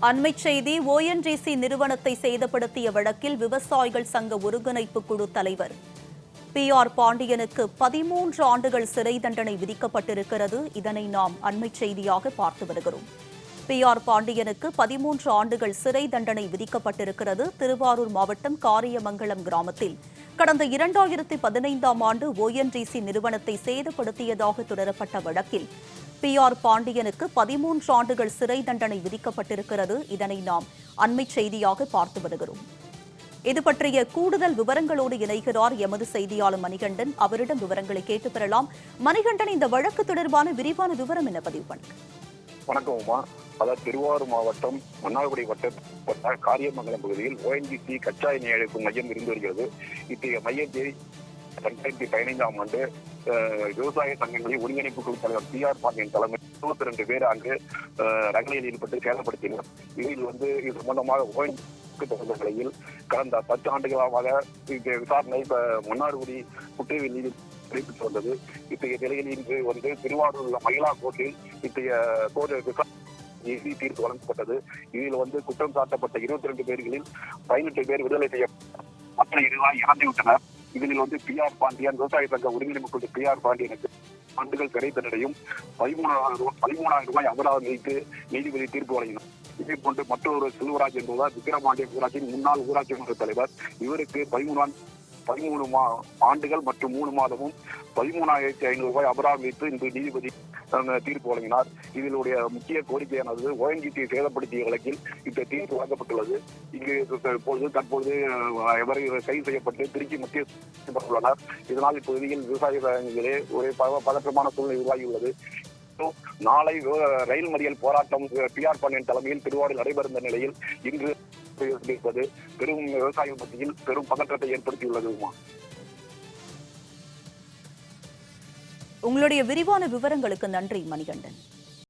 அண்மைச் செய்தி ஓஎன்ஜிசி நிறுவனத்தை சேதப்படுத்திய வழக்கில் விவசாயிகள் சங்க ஒருங்கிணைப்பு குழு தலைவர் PR பாண்டியனுக்கு 13 ஆண்டுகள் சிறை தண்டனை விதிக்கப்பட்டிருக்கிறது. இதனை நாம் அண்மைச் செய்தியாக பார்த்து வருகிறோம். PR பாண்டியனுக்கு 13 ஆண்டுகள் சிறை தண்டனை விதிக்கப்பட்டிருக்கிறது. திருவாரூர் மாவட்டம் காரியமங்கலம் கிராமத்தில் கடந்த 2015ஆம் ஆண்டு ஓஎன்ஜிசி நிறுவனத்தை சேதப்படுத்தியதாக தொடரப்பட்ட வழக்கில் PR பாண்டியனுக்கு 13 ஆண்டுகள் சிறை தண்டனை விதிக்கப்பட்டிருக்கிறது. இதனை நாம் அண்மைச் செய்தியாக பார்த்து வருகிறோம். இது பற்றிய கூடுதல் விவரங்களோடு இணைகிறார் எமது செய்தியாளர் மணிகண்டன். அவரிடம் விவரங்களை கேட்டு பெறலாம். மணிகண்டன், இந்த வழக்கு தொடர்பான விரிவான விவரம் என்ன பதிவு பண்ணுங்க? வணக்கம் உமா. அதாவது திருவாரூர் மாவட்டம் மன்னார்குடி வட்டப்பட்ட காரியமங்கலம் பகுதியில் ONGC கச்சா எண்ணெய் அழைப்பு மையம் இருந்து வருகிறது. இத்தகைய மையத்தை 2015ஆம் ஆண்டு விவசாய சங்கங்களின் ஒருங்கிணைப்பு குழு தலைவர் PR பாண்டியன் தலைமை 22 பேர் அங்கு ரகளையில் ஈடுபட்டு சேதப்படுத்தினர். இதில் இது சம்பந்தமாக தொடர்ந்த நிலையில் கடந்த 10 ஆண்டுகளாக விசாரணை மன்னார்குடி குற்றவியல் நீதி நடைபெற்று வந்தது. இத்தகைய நிலையில் இன்று திருவாரூர் உள்ள மகிழா கோர்ட்டில் இத்தகைய தீர்ப்பு வழங்கப்பட்டது. இதில் குற்றம் சாட்டப்பட்ட 22 பேர்களில் 18 பேர் விடுதலை செய்ய மற்ற 20 இறந்துவிட்டனர். இதில் PR பாண்டியன் விவசாய சங்க ஒருங்கிணைப்பு குழு PR பாண்டியனுக்கு ஆண்டுகள் சிறை தண்டனையும் 13,000 ரூபாய் அபராதம் வைத்து நீதிபதி தீர்ப்பு வழங்கினார். இதே போன்று மற்றொரு செல்வராஜ் என்பவர் விக்கிரமாண்டிய ஊராட்சியின் முன்னாள் ஊராட்சி மன்ற தலைவர். இவருக்கு 13 ஆண்டுகள் மற்றும் 3 மாதமும் 13,500 ரூபாய் அபராதம் வைத்து இன்று நீதிபதி தீர்ப்பு வழங்கினார். இதனுடைய முக்கிய கோரிக்கையானது ONGC சேதப்படுத்திய வழக்கில் இந்த தீர்ப்பு வழங்கப்பட்டுள்ளது. இங்கு தற்போது எவர்கள் கைது செய்யப்பட்டு திருச்சி மத்திய உள்ளனர். இதனால் இப்பகுதியில் விவசாயிகளே ஒரு பதற்றமான சூழ்நிலை உருவாகியுள்ளது. நாளை ரயில் மறியல் போராட்டம் PR பாண்டியன் தலைமையில் திருவாரூரில் நடைபெறும் நிலையில் இன்று பெரும் விவசாயிகள் மத்தியில் பெரும் பதற்றத்தை ஏற்படுத்தியுள்ளது. உங்களுடைய விரிவான விவரங்களுக்கு நன்றி மணிகண்டன்.